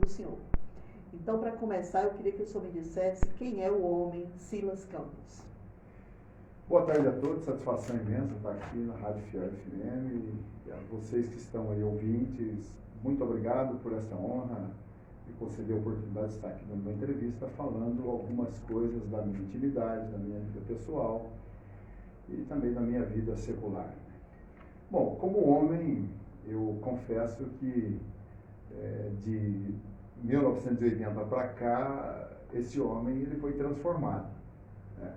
senhor. Então, para começar, eu queria que o senhor me dissesse quem é o homem Silas Campos. Boa tarde a todos, satisfação imensa estar aqui na Rádio Fiel FM e a vocês que estão aí ouvintes, muito obrigado por essa honra de conceder a oportunidade de estar aqui dando uma entrevista falando algumas coisas da minha intimidade, da minha vida pessoal e também da minha vida secular. Bom, como homem, eu confesso que de 1980 para cá, esse homem ele foi transformado, né?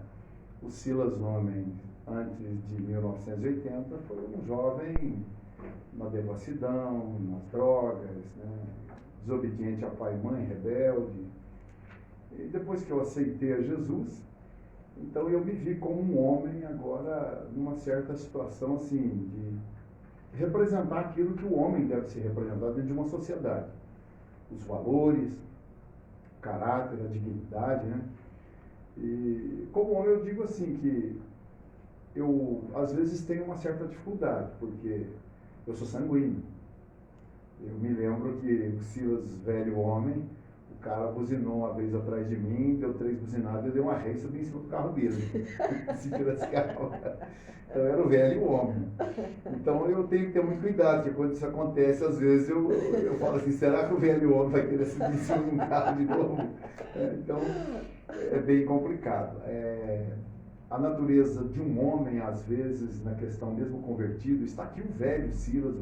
O Silas homem, antes de 1980, foi um jovem na devassidão, nas drogas, né? Desobediente a pai e mãe, rebelde. E depois que eu aceitei a Jesus, então eu me vi como um homem agora numa certa situação assim, de representar aquilo que o homem deve ser representado dentro de uma sociedade. Os valores, o caráter, a dignidade, né? E como homem eu digo assim que eu às vezes tenho uma certa dificuldade, porque eu sou sanguíneo. Eu me lembro que o Silas, velho homem, o cara buzinou uma vez atrás de mim, deu 3 buzinadas e eu dei uma ré e subi em cima do carro dele. Então eu era o velho homem. Então eu tenho que ter muito cuidado, porque quando isso acontece, às vezes eu falo assim, será que o velho homem vai querer subir em cima de um carro de novo? Então é bem complicado. A natureza de um homem, às vezes, na questão mesmo convertido, está aqui o velho Silas,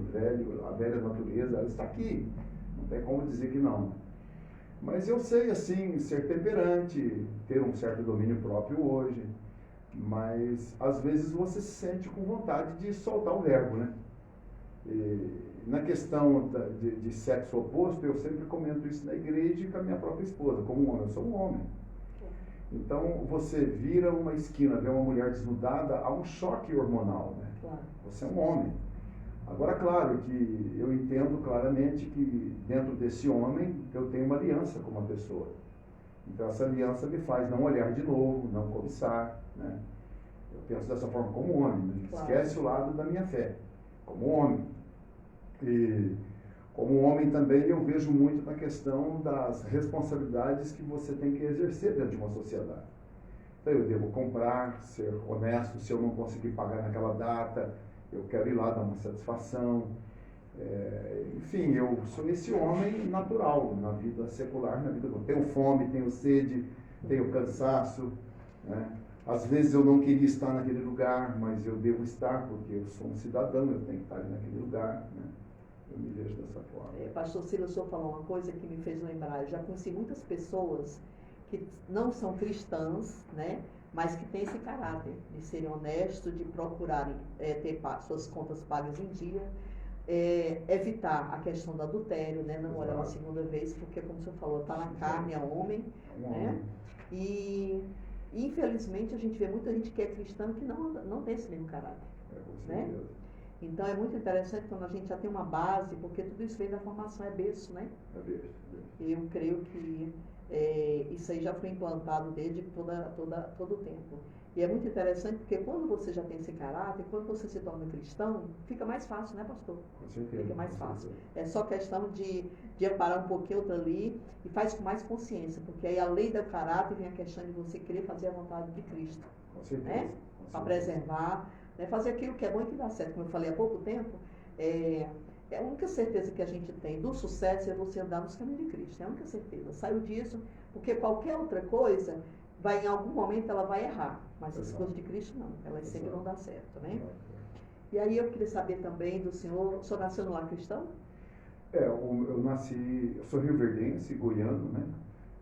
a velha natureza, ela está aqui. Não tem como dizer que não. Mas eu sei, assim, ser temperante, ter um certo domínio próprio hoje. Mas, às vezes, você se sente com vontade de soltar o verbo, né? E, na questão de sexo oposto, eu sempre comento isso na igreja e com a minha própria esposa, como um homem. Eu sou um homem. Então, você vira uma esquina, vê uma mulher desnudada, há um choque hormonal, né? Claro. Você é um homem. Agora, claro que eu entendo claramente que dentro desse homem eu tenho uma aliança com uma pessoa. Então, essa aliança me faz não olhar de novo, não cobiçar, né? Eu penso dessa forma como homem, né? Claro. Esquece o lado da minha fé, como homem. E como homem também eu vejo muito na questão das responsabilidades que você tem que exercer dentro de uma sociedade. Então eu devo comprar, ser honesto, se eu não conseguir pagar naquela data, eu quero ir lá dar uma satisfação. Enfim, eu sou esse homem natural na vida secular, na vida do... Tenho fome, tenho sede, tenho cansaço, né? Às vezes eu não queria estar naquele lugar, mas eu devo estar porque eu sou um cidadão, eu tenho que estar ali naquele lugar, né? Eu me vejo dessa forma. Pastor Silas, o senhor falou uma coisa que me fez lembrar. Eu já conheci muitas pessoas que não são cristãs, né, mas que têm esse caráter de serem honestos, de procurarem ter suas contas pagas em dia, evitar a questão do adultério, né, não olhar uma segunda vez, porque, como o senhor falou, está na carne, é homem, né? E infelizmente a gente vê muita gente que é cristã que não tem esse mesmo caráter, né? Então é muito interessante quando a gente já tem uma base, porque tudo isso vem da formação, é berço, né? É berço. Eu creio que isso aí já foi implantado desde todo o tempo. E é muito interessante porque quando você já tem esse caráter, quando você se torna cristão, fica mais fácil, né, pastor? Com certeza. Fica mais fácil. É só questão de parar um pouquinho outra ali e faz com mais consciência, porque aí além do caráter vem a questão de você querer fazer a vontade de Cristo. Com certeza. Né? Para preservar, né? Fazer aquilo que é bom e que dá certo. Como eu falei há pouco tempo, a única certeza que a gente tem do sucesso é você andar nos caminhos de Cristo. É a única certeza. Saiu disso, porque qualquer outra coisa, em algum momento ela vai errar. Mas as coisas de Cristo não. Elas sempre vão dar certo, né? E aí eu queria saber também do senhor, o senhor nasceu no lar cristão? Eu sou rioverdense, goiano, né?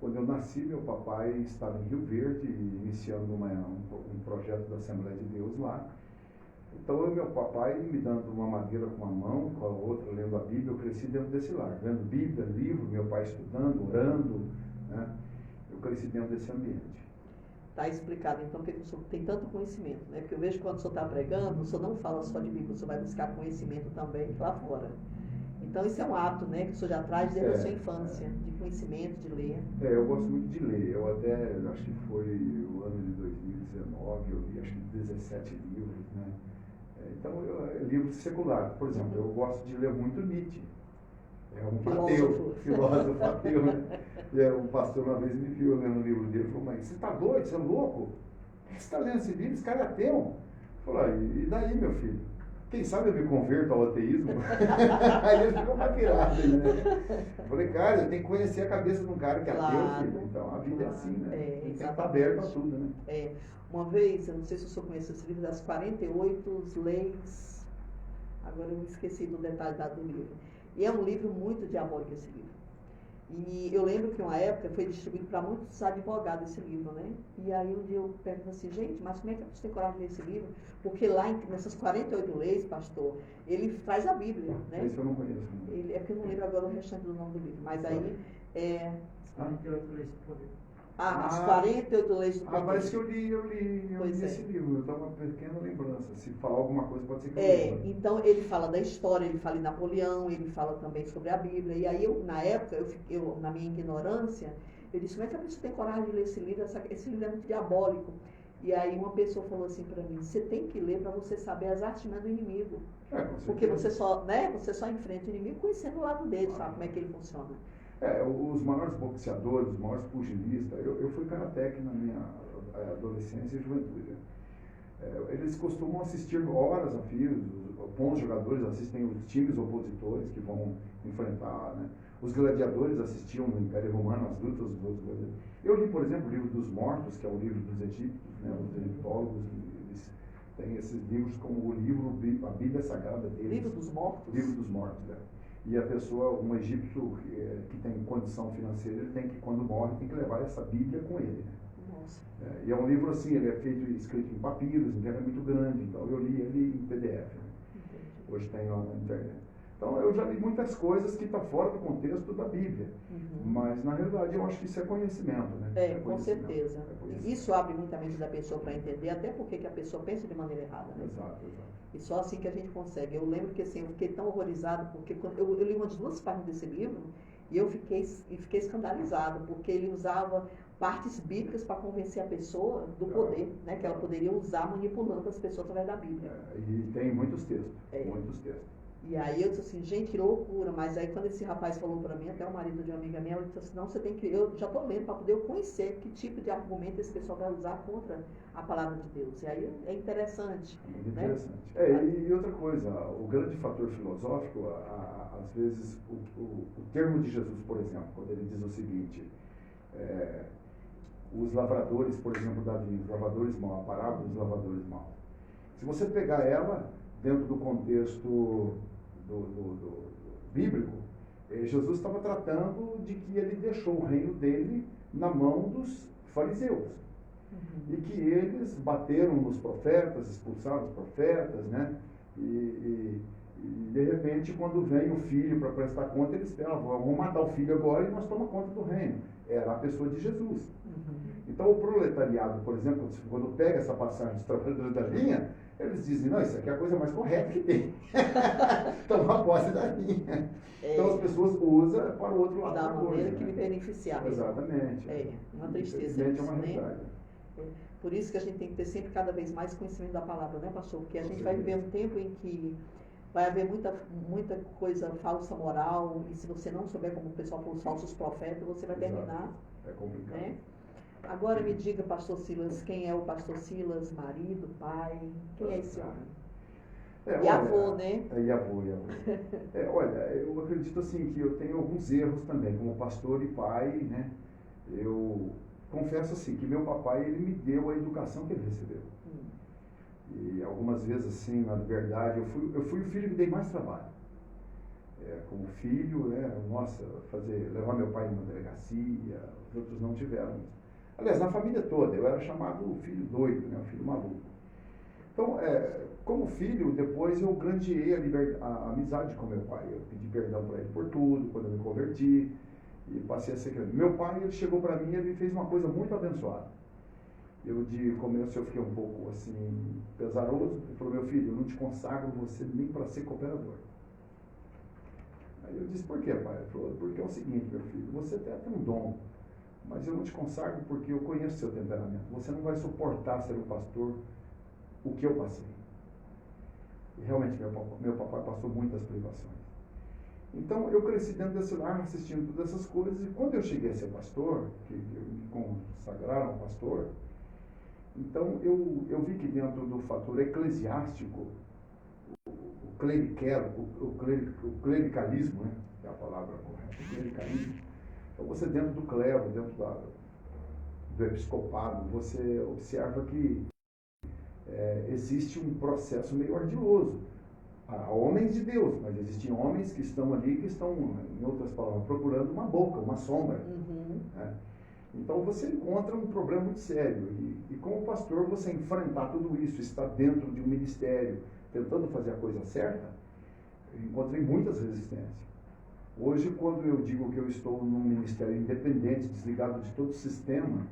Quando eu nasci, meu papai estava em Rio Verde, iniciando um projeto da Assembleia de Deus lá. Então, meu papai me dando uma madeira com uma mão, com a outra lendo a Bíblia, eu cresci dentro desse lar, vendo Bíblia, livro, meu pai estudando, orando, né? Eu cresci dentro desse ambiente. Está explicado, então, porque o senhor tem tanto conhecimento, né? Porque eu vejo que quando o senhor está pregando, o senhor não fala só de Bíblia, o senhor vai buscar conhecimento também lá fora. Então, isso é um hábito, né, que o senhor já traz desde a sua infância, de conhecimento, de ler. Eu gosto muito de ler. Eu até, acho que foi o ano de 2019, eu li acho que 17 livros, né? Então, livros seculares. Por exemplo, eu gosto de ler muito Nietzsche. É um ateu, filósofo ateu, né? E um pastor uma vez me viu lendo o livro dele e falou, mas você está doido, você é louco? Por que você está lendo esse livro? Esse cara é ateu. Falou, e daí, meu filho? Quem sabe eu me converto ao ateísmo? Aí ele ficou mais pirado, né? Eu falei, cara, eu tenho que conhecer a cabeça de um cara que é ateu, filho. Então a vida é assim, né? Tem que estar aberto a tudo, né? Uma vez, eu não sei se o senhor conhece esse livro, das 48 leis, agora eu me esqueci do detalhe do livro. E é um livro muito diabólico esse livro. E eu lembro que uma época foi distribuído para muitos advogados esse livro, né? E aí um dia eu pergunto assim, gente, mas como é que você tem coragem de ler esse livro? Porque lá nessas 48 leis, pastor, ele traz a Bíblia, né? Isso eu não conheço. É porque eu não lembro agora o restante do nome do livro, mas aí... As 48 leis do poder. As 48 leis do poder. Parece que eu li esse livro, eu tenho uma pequena lembrança. Se falar alguma coisa, pode ser que eu lembre. Então ele fala da história, ele fala em Napoleão, ele fala também sobre a Bíblia. E aí na época, eu na minha ignorância, eu disse, como é que a pessoa tem coragem de ler esse livro? Esse livro é muito diabólico. E aí uma pessoa falou assim para mim, você tem que ler para você saber as artimanhas do inimigo. Porque você só enfrenta o inimigo conhecendo o lado dele, sabe como é que ele funciona. Os maiores boxeadores, os maiores pugilistas, eu fui karateca na minha adolescência e juventude. Eles costumam assistir horas a fio, os bons jogadores assistem os times opositores que vão enfrentar, né? Os gladiadores assistiam no Império Romano as lutas dos outros gladiadores. Eu li, por exemplo, o livro dos mortos, que é o livro dos egípcios, né? Os egiptólogos, eles têm esses livros como o livro, a Bíblia Sagrada deles. Livro dos mortos? Livro dos mortos, E a pessoa, um egípcio que tem condição financeira, ele tem que, quando morre, tem que levar essa Bíblia com ele, né? Nossa. E é um livro assim, ele é escrito em papiros, então ele é muito grande, então eu li ele em PDF, né? Hoje tem lá na internet. Então eu já li muitas coisas que estão fora do contexto da Bíblia, mas na realidade eu acho que isso é conhecimento, né? Com certeza. Isso abre muito a mente da pessoa para entender até porque que a pessoa pensa de maneira errada, né? Exato. E só assim que a gente consegue. Eu lembro que assim, eu fiquei tão horrorizado, porque quando eu li umas 2 páginas desse livro e eu fiquei escandalizado, porque ele usava partes bíblicas para convencer a pessoa do poder, né, que ela poderia usar manipulando as pessoas através da Bíblia. E tem muitos textos, muitos textos. E aí eu disse assim, gente, que loucura, mas aí quando esse rapaz falou para mim, até o marido de uma amiga minha, ele disse assim, não, você tem que, eu já estou lendo para poder eu conhecer que tipo de argumento esse pessoal vai usar contra a palavra de Deus. E aí é interessante. Muito né? interessante. E outra coisa, o grande fator filosófico, às vezes, o termo de Jesus, por exemplo, quando ele diz o seguinte, os lavradores, por exemplo, da vinha, os lavradores maus, a parábola dos lavradores maus. Se você pegar ela dentro do contexto do bíblico, Jesus estava tratando de que ele deixou o reino dele na mão dos fariseus. E que eles bateram nos profetas, expulsaram os profetas, né? E de repente, quando vem o filho para prestar conta, eles pensam, vamos matar o filho agora e nós tomamos conta do reino. Era a pessoa de Jesus. Então, o proletariado, por exemplo, quando pega essa passagem dos trabalhadores da vinha, eles dizem, não, isso aqui é a coisa mais correta que tem. Tomar posse da vinha. Então, as pessoas usam para o outro lado da maneira que né? me beneficiar. Exatamente. Uma tristeza. É uma realidade. Por isso que a gente tem que ter sempre cada vez mais conhecimento da palavra, né, pastor? Porque a gente vai viver um tempo em que vai haver muita coisa falsa moral, e se você não souber, como o pessoal falou, os falsos profetas, você vai terminar. É complicado. Né? Agora me diga, pastor Silas, quem é o pastor Silas? Marido, pai? Quem é esse homem? E avô, né? E avô. Olha, eu acredito assim que eu tenho alguns erros também, como pastor e pai, né? Eu confesso assim que meu papai, ele me deu a educação que ele recebeu. E algumas vezes, assim, na verdade, eu fui o filho que dei mais trabalho. Como filho, né? Nossa, levar meu pai numa delegacia, os outros não tiveram. Aliás, na família toda, eu era chamado o filho doido, né? O filho maluco. Então, como filho, depois eu granjeei a amizade com meu pai. Eu pedi perdão para ele por tudo, quando eu me converti, e passei a ser crente. Meu pai, ele chegou para mim e ele fez uma coisa muito abençoada. Eu, de começo, eu fiquei um pouco, assim, pesaroso. Ele falou, meu filho, eu não te consagro você nem para ser cooperador. Aí eu disse, por quê, pai? Ele falou, porque é o seguinte, meu filho, você até tem um dom, mas eu não te consagro porque eu conheço seu temperamento. Você não vai suportar ser um pastor o que eu passei. E realmente, meu papai passou muitas privações. Então, eu cresci dentro desse lar, assistindo todas essas coisas, e quando eu cheguei a ser pastor, que me consagraram pastor, então eu vi que dentro do fator eclesiástico, o clericalismo, né, que é a palavra correta, o clericalismo, então você dentro do clero, dentro do episcopado, você observa que existe um processo meio ardiloso. Há homens de Deus, mas existem homens que estão ali, que estão, em outras palavras, procurando uma boca, uma sombra. Uhum. Né? Então você encontra um problema muito sério. E como pastor, você enfrentar tudo isso, estar dentro de um ministério, tentando fazer a coisa certa, eu encontrei muitas resistências. Hoje, quando eu digo que eu estou num ministério independente, desligado de todo o sistema,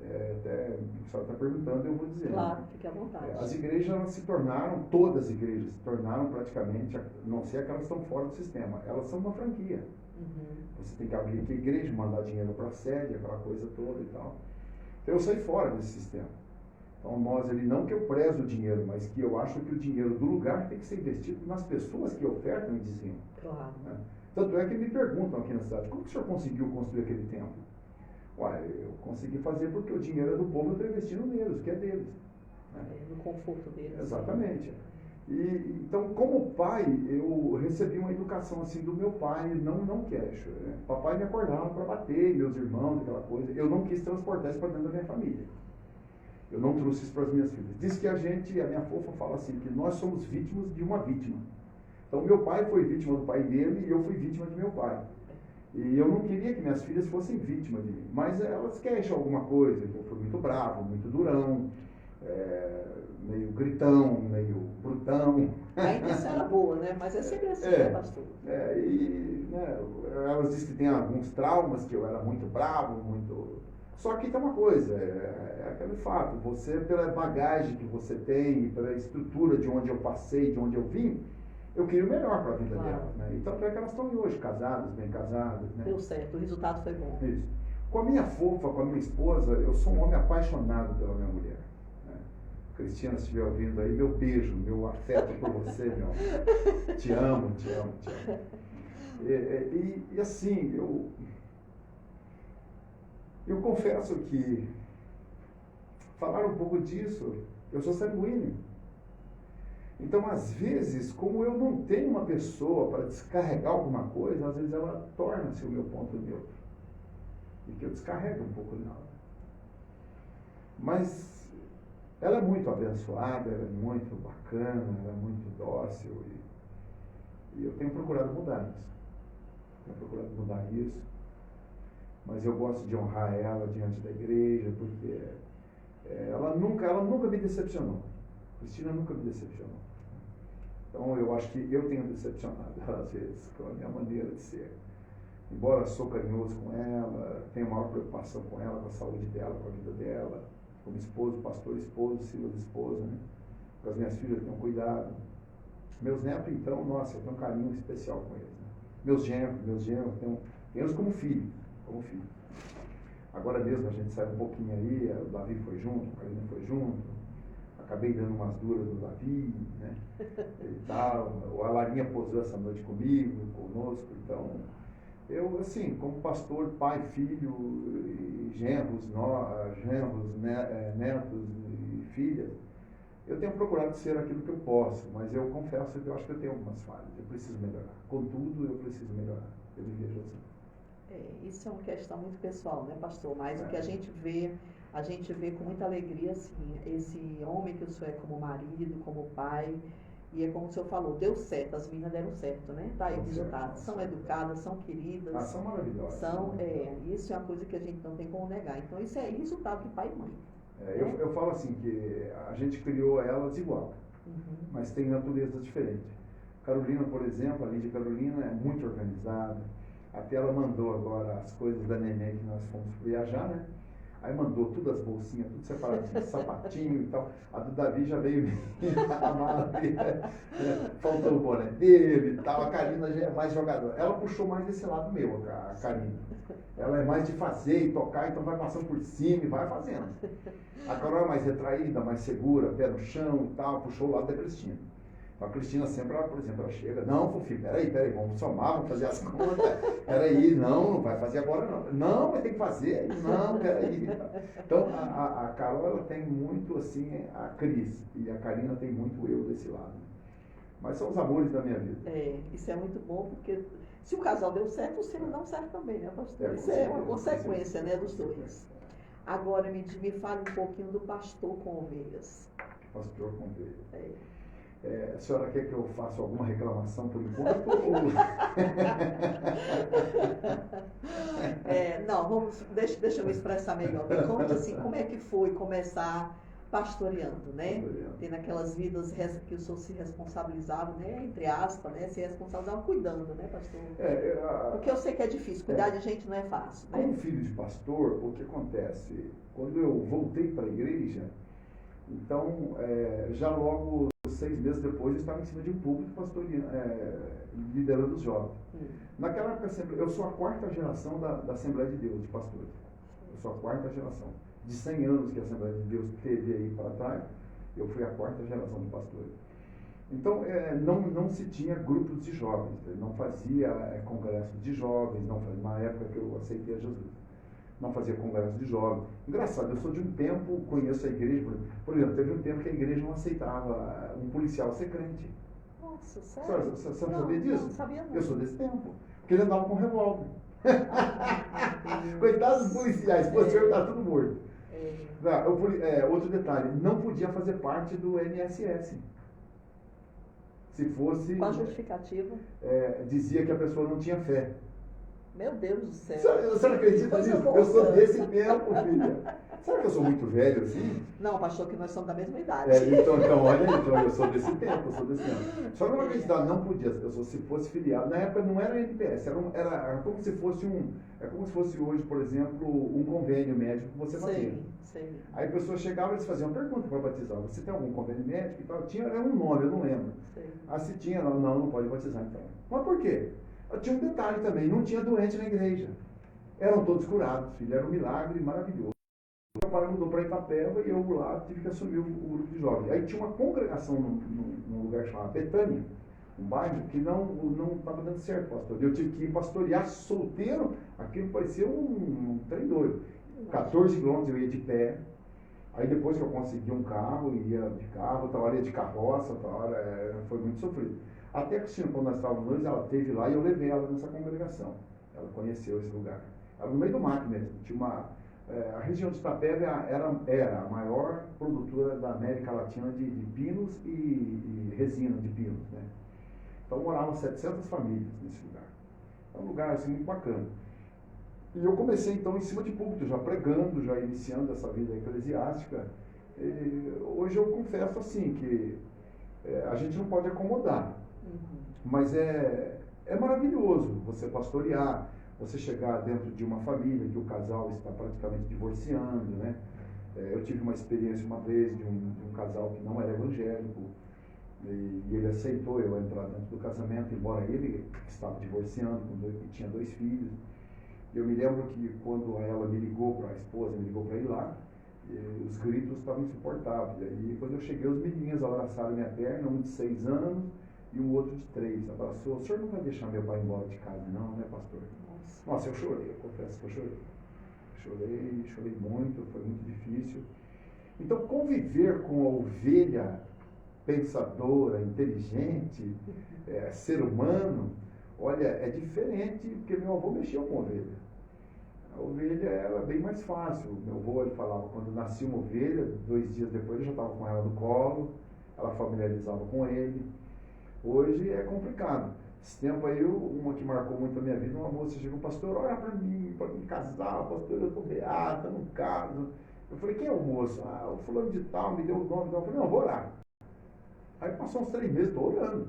até o senhor está perguntando, eu vou dizer. Claro, fique à vontade. As igrejas elas se tornaram, todas as igrejas se tornaram praticamente, a não ser que elas estão fora do sistema, elas são uma franquia. Uhum. Você tem que abrir aqui a igreja, mandar dinheiro para a sede, aquela coisa toda e tal. Então eu saí fora desse sistema. Então não que eu prezo o dinheiro, mas que eu acho que o dinheiro do lugar tem que ser investido nas pessoas que ofertam e dizimam. Claro. Né? Tanto é que me perguntam aqui na cidade, como que o senhor conseguiu construir aquele templo? Ué, eu consegui fazer porque o dinheiro é do povo, eu estou investindo neles, que é deles. Né? No conforto deles. Exatamente. Então, como pai, eu recebi uma educação assim do meu pai, não queixo. Né? Papai me acordava para bater, meus irmãos, aquela coisa. Eu não quis transportar isso para dentro da minha família. Eu não trouxe isso para as minhas filhas. Diz que a minha fofa fala assim, que nós somos vítimas de uma vítima. Então, meu pai foi vítima do pai dele e eu fui vítima de meu pai. E eu não queria que minhas filhas fossem vítimas de mim. Mas elas queixam alguma coisa, que eu fui muito bravo, muito durão, meio gritão, meio brutão. A intenção era boa, né? Mas é sempre assim, né, pastor? Elas dizem que tem alguns traumas, que eu era muito bravo, muito... Só que tem uma coisa, é aquele fato, você, pela bagagem que você tem, pela estrutura de onde eu passei, de onde eu vim, eu queria o melhor para a vida delas, né? Então, é que elas estão hoje casadas, bem casadas, né? Deu certo, o resultado foi bom. Isso. Com a minha fofa, com a minha esposa, eu sou um homem apaixonado pela minha mulher. Né? Cristina, se estiver ouvindo aí, meu beijo, meu afeto por você, meu amor. Te amo, te amo, te amo. E assim, eu confesso que falar um pouco disso, eu sou sanguíneo. Então, às vezes, como eu não tenho uma pessoa para descarregar alguma coisa, às vezes ela torna-se o meu ponto neutro. E que eu descarrego um pouco nela. Mas ela é muito abençoada, ela é muito bacana, ela é muito dócil. E eu tenho procurado mudar isso. Mas eu gosto de honrar ela diante da igreja, porque ela nunca me decepcionou. Cristina nunca me decepcionou. Então, eu acho que eu tenho decepcionado ela, às vezes, com a minha maneira de ser. Embora sou carinhoso com ela, tenho maior preocupação com ela, com a saúde dela, com a vida dela, como esposo, pastor esposo, Silas esposa, né? Com as minhas filhas, eu tenho cuidado. Meus netos, então, nossa, eu tenho um carinho especial com eles. Né? Meus genros, tenho eles como filho. Agora mesmo a gente sai um pouquinho aí, o Davi foi junto, a Karina foi junto. Acabei dando umas duras do Davi, né? E tal. A Larinha posou essa noite comigo, conosco. Então, eu, assim, como pastor, pai, filho, e genros, netos e filhas, eu tenho procurado ser aquilo que eu posso, mas eu confesso que eu acho que eu tenho algumas falhas. Eu preciso melhorar. Contudo, eu preciso melhorar. Eu me vejo assim. Isso é uma questão muito pessoal, né, pastor? Mas o que a gente vê com muita alegria, assim, esse homem que o senhor é como marido, como pai, e é como o senhor falou, deu certo, as meninas deram certo, né? Tá aí o resultado. São educadas, são queridas. São maravilhosas. Isso é uma coisa que a gente não tem como negar. Então, isso é resultado de pai e mãe. Eu falo assim, que a gente criou elas igual, mas tem naturezas diferentes. Carolina, por exemplo, a Lídia Carolina é muito organizada. Até ela mandou agora as coisas da neném que nós fomos viajar, né? Aí mandou todas as bolsinhas, tudo separadinho, sapatinho e tal. A do Davi já veio a mala dele, né? Faltou o boné dele e tal. A Karina já é mais jogadora. Ela puxou mais desse lado meu, a Karina. Ela é mais de fazer e tocar, então vai passando por cima e vai fazendo. A Carol é mais retraída, mais segura, pé no chão e tal, puxou o lado da Cristina. A Cristina sempre, ela, por exemplo, ela chega, não, Fofi, peraí, vamos somar, vamos fazer as contas, peraí, não vai fazer agora não. Não, mas tem que fazer, não, peraí. Então, a Carol, ela tem muito, assim, a Cris, e a Karina tem muito eu desse lado. Mas são os amores da minha vida. Isso é muito bom, porque se o casal deu certo, o filho dão certo também, né, pastor? Isso é certeza, uma consequência, né, dos dois. Agora, me fale um pouquinho do pastor com ovelhas. Pastor com ovelhas. A senhora quer que eu faça alguma reclamação por enquanto? Ou... Não, deixa eu me expressar melhor. Me conte assim, como é que foi começar pastoreando, né? Tendo aquelas vidas que o senhor se responsabilizava, né? Entre aspas, né? Se responsabilizava cuidando, né, pastor? Porque eu sei que é difícil, cuidar de gente não é fácil, né? Como filho de pastor, o que acontece? Quando eu voltei para a igreja, então, já logo 6 meses depois, eu estava em cima de um púlpito pastoreando, liderando os jovens. Naquela época, eu sou a 4ª geração da Assembleia de Deus, de pastores. Eu sou a 4ª geração. De 100 anos que a Assembleia de Deus teve aí para trás, eu fui a 4ª geração de pastores. Então, não se tinha grupos de jovens, não fazia congressos de jovens, na época que eu aceitei a Jesus. Não fazia congresso de jovens. Engraçado, eu sou de um tempo, conheço a igreja, por exemplo, teve um tempo que a igreja não aceitava um policial ser crente. Nossa, sério? Você sabia disso? Não sabia não. Eu sou desse tempo. Porque ele andava com revólver. Coitados dos policiais, se fosse eu, tá tudo morto. Outro detalhe, não podia fazer parte do MSS. Se fosse... Qual a justificativa? Dizia que a pessoa não tinha fé. Meu Deus do céu. Você não acredita nisso? Eu sou desse tempo, filha. Sabe que eu sou muito velho assim? Não, pastor, que nós somos da mesma idade. Então, olha aí, eu sou desse tempo, Só que não acreditar, não podia. Se fosse filiado, na época não era NPS, era como se fosse como se fosse hoje, por exemplo, um convênio médico que você fazia. Sim. Aí a pessoa chegava e eles faziam uma pergunta para batizar. Você tem algum convênio médico e tal? Era um nome, eu não lembro. Se tinha, não pode batizar então. Mas por quê? Tinha um detalhe também, não tinha doente na igreja. Eram todos curados, filho, era um milagre maravilhoso. Meu pai mudou para Itapeva e eu lá tive que assumir o grupo de jovens. Aí tinha uma congregação num lugar chamado Betânia, um bairro que não estava dando certo, pastor. Eu tive que pastorear solteiro, aquilo parecia um trem doido. 14 quilômetros eu ia de pé. Aí depois que eu consegui um carro, ia de carro, outra hora ia de carroça, outra hora foi muito sofrido. Até que, quando nós estávamos noites, ela esteve lá e eu levei ela nessa congregação. Ela conheceu esse lugar. Era no meio do mato mesmo. Tinha a região de Itapeva era a maior produtora da América Latina de pinos e resina de pinos, né? Então moravam 700 famílias nesse lugar. É um lugar assim, muito bacana. E eu comecei então em cima de púlpito, já pregando, já iniciando essa vida eclesiástica. E hoje eu confesso assim que a gente não pode acomodar. Mas é maravilhoso você pastorear, você chegar dentro de uma família que o casal está praticamente divorciando, né? Eu tive uma experiência uma vez de um casal que não era evangélico e ele aceitou eu entrar dentro do casamento, embora ele estava divorciando e tinha 2 filhos. Eu me lembro que quando ela me ligou, a esposa me ligou para ir lá, os gritos estavam insuportáveis. E aí quando eu cheguei, os menininhos abraçaram minha perna, um de 6 anos e um outro de 3. Abraçou: o senhor não vai deixar meu pai embora de casa não, né, pastor? Nossa, eu chorei, eu confesso que eu chorei. Chorei muito, foi muito difícil. Então, conviver com a ovelha pensadora, inteligente, ser humano, olha, é diferente, porque meu avô mexeu com ovelha. A ovelha era bem mais fácil. Meu avô, ele falava, quando nascia uma ovelha, 2 dias depois ele já estava com ela no colo, ela familiarizava com ele. Hoje é complicado. Esse tempo aí, uma que marcou muito a minha vida, uma moça chegou: pastor, olha para mim casar, pastor, eu estou beata, não caso. Eu falei: quem é o moço? O fulano de tal, me deu o nome. Eu falei: não, vou orar. Aí passou uns 3 meses, estou orando.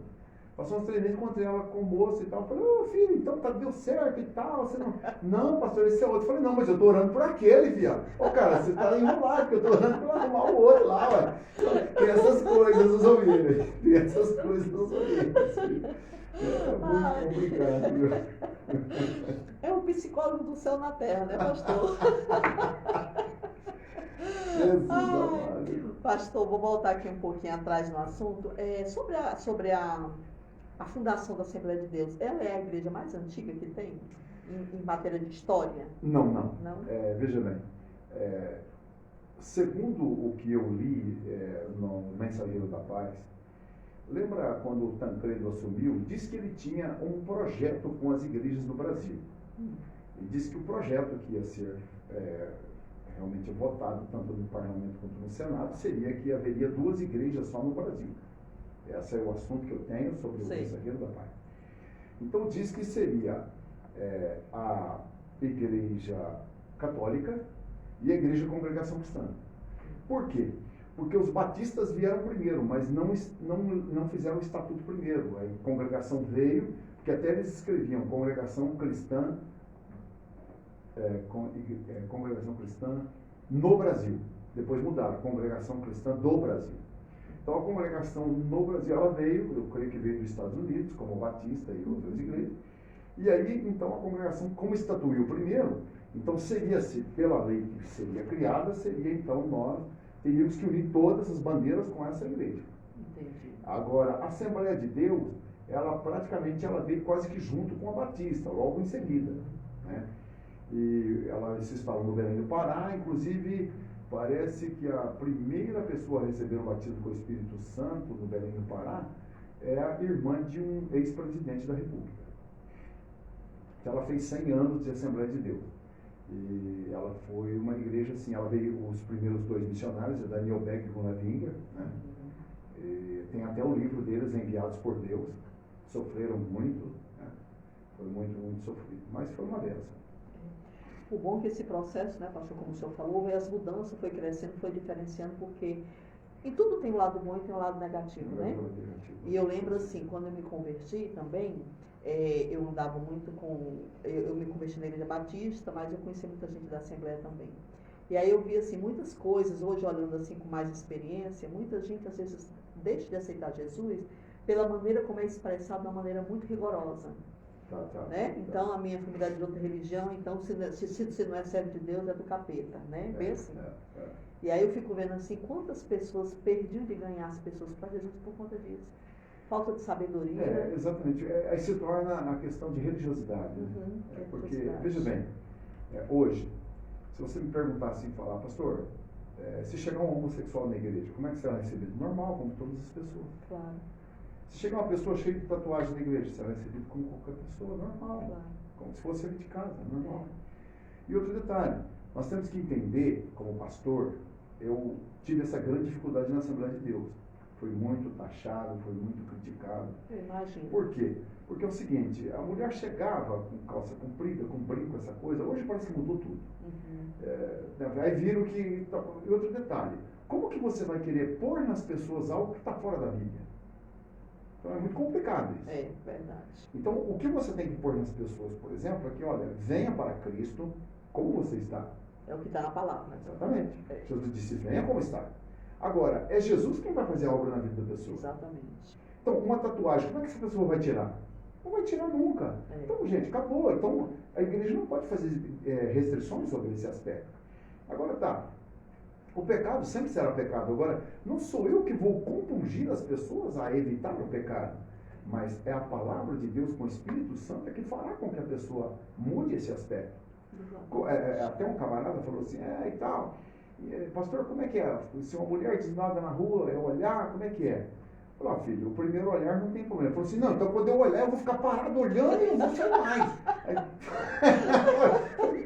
Passou uns 3 meses, encontrei ela com o moço e tal. Eu falei: ô filho, então deu certo e tal. Você não... não, pastor, esse é outro. Eu falei: não, mas eu estou orando por aquele, viado. Ô cara, você está enrolado, porque eu estou orando por arrumar o outro lá, ué. Tem essas coisas nos ouvidos. Tem essas coisas nos ouvidos, filho. É muito complicado, viu? É o psicólogo do céu na terra, né, pastor? Jesus amado. Pastor, vou voltar aqui um pouquinho atrás no assunto. Sobre a fundação da Assembleia de Deus, ela é a igreja mais antiga que tem em matéria de história? Não. Não? Veja bem, segundo o que eu li no Mensageiro da Paz, lembra quando o Tancredo assumiu, disse que ele tinha um projeto com as igrejas do Brasil. E disse que o projeto que ia ser realmente votado tanto no Parlamento quanto no Senado seria que haveria 2 igrejas só no Brasil. Esse é o assunto que eu tenho sobre o Mensageiro da Paz. Então diz que seria a Igreja Católica e a Igreja Congregação Cristã. Por quê? Porque os batistas vieram primeiro, mas não fizeram o estatuto primeiro. A congregação veio, porque até eles escreviam Congregação Cristã, Congregação Cristã no Brasil. Depois mudaram, Congregação Cristã do Brasil. Então a congregação no Brasil, ela veio, eu creio que veio dos Estados Unidos, como Batista e outras igrejas. E aí, então, a congregação, como estatuiu primeiro, então seria-se, pela lei que seria criada, seria então nós teríamos que unir todas as bandeiras com essa igreja. Entendi. Agora, a Assembleia de Deus, ela praticamente veio quase que junto com a Batista, logo em seguida, né? E ela se instalou no Belém do Pará, inclusive parece que a primeira pessoa a receber o batismo com o Espírito Santo no Belém do Pará é a irmã de um ex-presidente da República. Ela fez 100 anos de Assembleia de Deus. E ela foi uma igreja, assim, ela veio os primeiros 2 missionários, Daniel Beck e Gunnar Winger, né? E tem até o livro deles, Enviados por Deus. Sofreram muito, né? Foi muito sofrido, mas foi uma bênção. O bom é que esse processo, né, pastor, como o senhor falou, as mudanças foi crescendo, foi diferenciando, porque em tudo tem um lado bom e tem um lado negativo, né? E eu lembro, assim, quando eu me converti também, eu andava muito eu me converti na Igreja Batista, mas eu conheci muita gente da Assembleia também. E aí eu vi, assim, muitas coisas, hoje olhando assim com mais experiência, muita gente às vezes deixa de aceitar Jesus pela maneira como é expressado de uma maneira muito rigorosa. Né? Então, a minha família é de outra religião, então se não é servo de Deus, é do capeta, né? Bem assim. E aí eu fico vendo assim, quantas pessoas perdiam de ganhar as pessoas para Jesus por conta disso. Falta de sabedoria. Exatamente. Aí se torna a questão de religiosidade. Uhum, porque, veja bem, hoje, se você me perguntar assim, falar, pastor, se chegar um homossexual na igreja, como é que será recebido? Normal, como todas as pessoas. Claro. Se chega uma pessoa cheia de tatuagem na igreja, será recebido como qualquer pessoa, normal. Claro. Como se fosse ele de casa, normal. E outro detalhe, nós temos que entender, como pastor, eu tive essa grande dificuldade na Assembleia de Deus. Fui muito taxado, fui muito criticado. Eu imagino. Por quê? Porque é o seguinte, a mulher chegava com calça comprida, com brinco, essa coisa, hoje parece que mudou tudo. Uhum. Aí viram que... E outro detalhe, como que você vai querer pôr nas pessoas algo que está fora da Bíblia? Então é muito complicado isso. É verdade. Então, o que você tem que pôr nas pessoas, por exemplo, é que, olha, venha para Cristo como você está. É o que está na palavra. Né? Exatamente. Jesus disse, venha como está. Agora, é Jesus quem vai fazer a obra na vida da pessoa. Exatamente. Então, uma tatuagem, como é que essa pessoa vai tirar? Não vai tirar nunca. Então, gente, acabou. Então, a igreja não pode fazer restrições sobre esse aspecto. Agora, tá. O pecado sempre será pecado. Agora, não sou eu que vou compungir as pessoas a evitar o pecado, mas é a palavra de Deus com o Espírito Santo que fará com que a pessoa mude esse aspecto. Até um camarada falou assim, e tal, pastor, como é que é? Se uma mulher desnada na rua, eu olhar, como é que é? Eu falei, filho, o primeiro olhar não tem problema. Ele falou assim, não, então quando eu olhar, eu vou ficar parado olhando e não vou sair mais.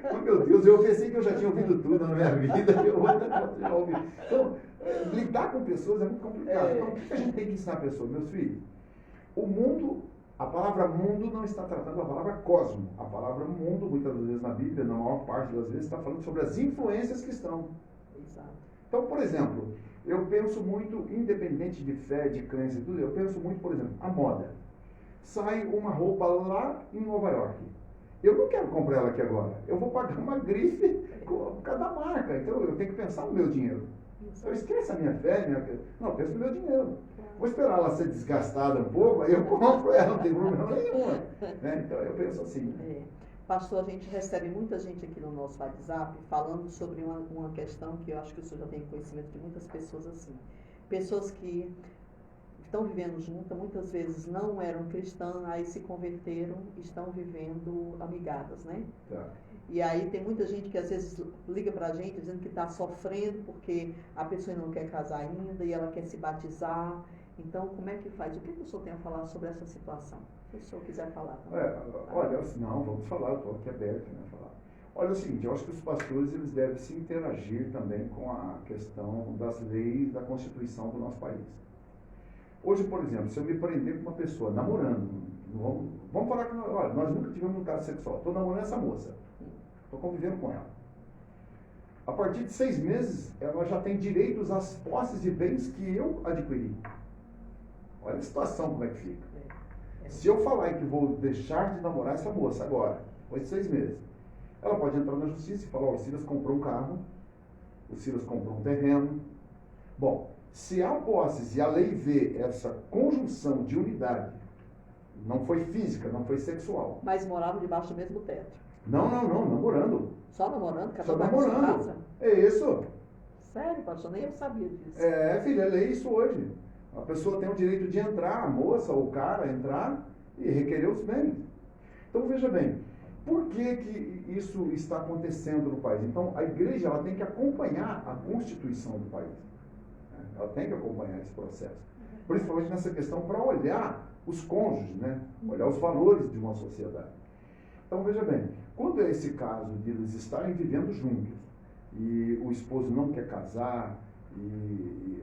Oh, meu Deus, eu pensei que eu já tinha ouvido tudo na minha vida. Então, lidar com pessoas é muito complicado. Então, o que a gente tem que ensinar a pessoa? Meus filhos, o mundo, a palavra mundo não está tratando a palavra cosmo. A palavra mundo, muitas vezes na Bíblia, na maior parte das vezes, está falando sobre as influências que estão. Exato. Então, por exemplo, eu penso muito, independente de fé, de crença e tudo, eu penso muito, por exemplo, a moda. Sai uma roupa lá em Nova York. Eu não quero comprar ela aqui agora. Eu vou pagar uma grife por cada marca. Então, eu tenho que pensar no meu dinheiro. Eu esqueço a minha fé, não, eu penso no meu dinheiro. Vou esperar ela ser desgastada um pouco, aí eu compro ela, não tem problema nenhum. Né? Então, eu penso assim. Pastor, a gente recebe muita gente aqui no nosso WhatsApp falando sobre uma questão que eu acho que o senhor já tem conhecimento de muitas pessoas assim. Pessoas que estão vivendo juntas, muitas vezes não eram cristãs, aí se converteram e estão vivendo amigadas, né? Tá. E aí tem muita gente que às vezes liga pra gente dizendo que está sofrendo porque a pessoa não quer casar ainda e ela quer se batizar. Então, como é que faz? O que o senhor tem a falar sobre essa situação? Se o senhor quiser falar também. Olha, não, vamos falar, estou aqui aberto, né, falar. Olha, é o seguinte, eu acho que os pastores eles devem se interagir também com a questão das leis da Constituição do nosso país. Hoje, por exemplo, se eu me prender com uma pessoa namorando, vamos falar que, olha, nós nunca tivemos um caso sexual, estou namorando essa moça, estou convivendo com ela. A partir de 6 meses, ela já tem direitos às posses e bens que eu adquiri. Olha a situação como é que fica. Se eu falar que vou deixar de namorar essa moça agora, depois de 6 meses, ela pode entrar na justiça e falar, o Silas comprou um carro, o Silas comprou um terreno. Bom, se há posses e a lei vê essa conjunção de unidade, não foi física, não foi sexual. Mas moravam debaixo do mesmo teto. Não, namorando. Só namorando? Só namorando. É isso. Sério, pastor? Nem eu sabia disso. Filha, é lei isso hoje. A pessoa tem o direito de entrar, a moça ou o cara entrar e requerer os bens. Então veja bem, por que isso está acontecendo no país? Então a igreja ela tem que acompanhar a constituição do país. Ela tem que acompanhar esse processo. Principalmente nessa questão para olhar os cônjuges, né? Olhar os valores de uma sociedade. Então veja bem, quando é esse caso de eles estarem vivendo juntos e o esposo não quer casar,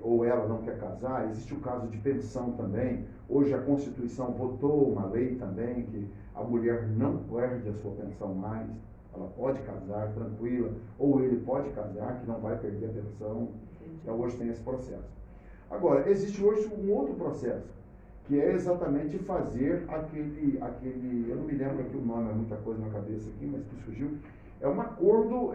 ou ela não quer casar, existe o caso de pensão também. Hoje a Constituição votou uma lei também que a mulher não perde a sua pensão mais, ela pode casar tranquila, ou ele pode casar que não vai perder a pensão. Então hoje tem esse processo. Agora, existe hoje um outro processo, que é exatamente fazer aquele eu não me lembro aqui o nome, é muita coisa na cabeça aqui, mas que surgiu, é um acordo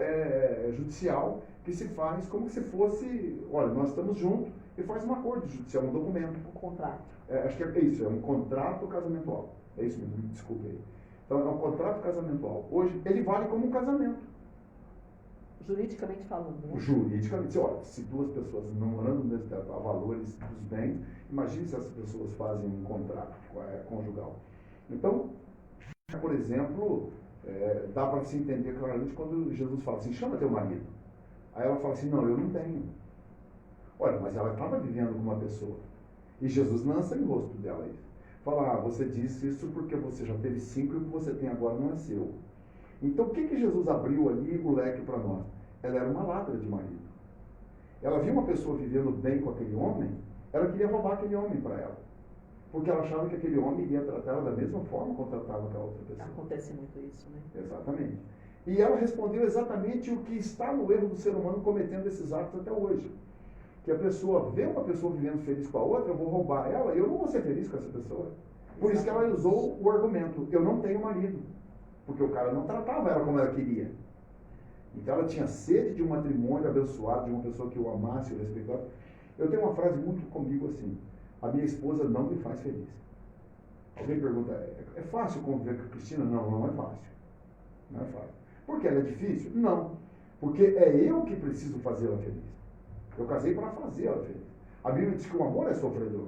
judicial que se faz como se fosse, olha, nós estamos juntos e faz um acordo judicial, um documento. Um contrato. Acho que é isso, é um contrato casamentual. É isso mesmo, me desculpe aí. Então, é um contrato casamentual. Hoje, ele vale como um casamento. Juridicamente falando, né? Juridicamente, olha, se 2 pessoas namorando mesmo a valores dos bens, imagine se essas pessoas fazem um contrato conjugal. Então, por exemplo, dá para se entender claramente quando Jesus fala assim, chama teu marido. Aí ela fala assim, não, eu não tenho. Olha, mas ela estava vivendo com uma pessoa. E Jesus lança em rosto dela isso. Fala, você disse isso porque você já teve 5 e o que você tem agora não é seu. Então, o que Jesus abriu ali o leque para nós? Ela era uma ladra de marido. Ela viu uma pessoa vivendo bem com aquele homem, ela queria roubar aquele homem para ela. Porque ela achava que aquele homem iria tratar ela da mesma forma como tratava aquela outra pessoa. Acontece muito isso, né? Exatamente. E ela respondeu exatamente o que está no erro do ser humano cometendo esses atos até hoje. Que a pessoa vê uma pessoa vivendo feliz com a outra, eu vou roubar ela e eu não vou ser feliz com essa pessoa. Por isso que ela usou o argumento, eu não tenho marido. Porque o cara não tratava ela como ela queria. Então ela tinha sede de um matrimônio abençoado, de uma pessoa que eu amasse e eu respeitasse. Eu tenho uma frase muito comigo assim, a minha esposa não me faz feliz. Alguém pergunta, é fácil conviver com a Cristina? Não, não é fácil. Não é fácil. Por que ela é difícil? Não. Porque é eu que preciso fazê-la feliz. Eu casei para fazê-la feliz. A Bíblia diz que o amor é sofredor.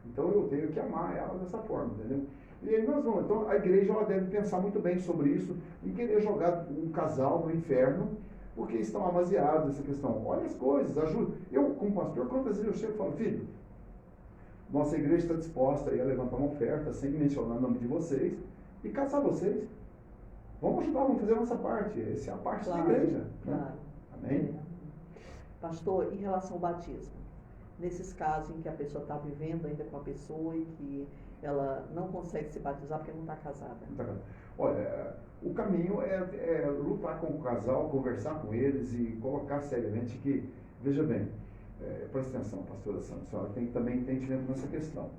Então eu tenho que amar ela dessa forma, entendeu? E aí nós vamos. Então a igreja ela deve pensar muito bem sobre isso e querer jogar um casal no inferno porque estão amaziados nessa questão. Olha as coisas, ajuda. Eu, como pastor, quantas vezes eu chego e falo, filho, nossa igreja está disposta a levantar uma oferta sem mencionar o nome de vocês e casar vocês. Vamos ajudar, vamos fazer a nossa parte. Essa é a parte da igreja. Claro. Né? Amém? Pastor, em relação ao batismo, nesses casos em que a pessoa está vivendo ainda com a pessoa e que ela não consegue se batizar porque não está casada. Olha, o caminho é lutar com o casal, conversar com eles e colocar seriamente que, veja bem, presta atenção, pastora Sandra, a senhora tem também entendimento nessa questão.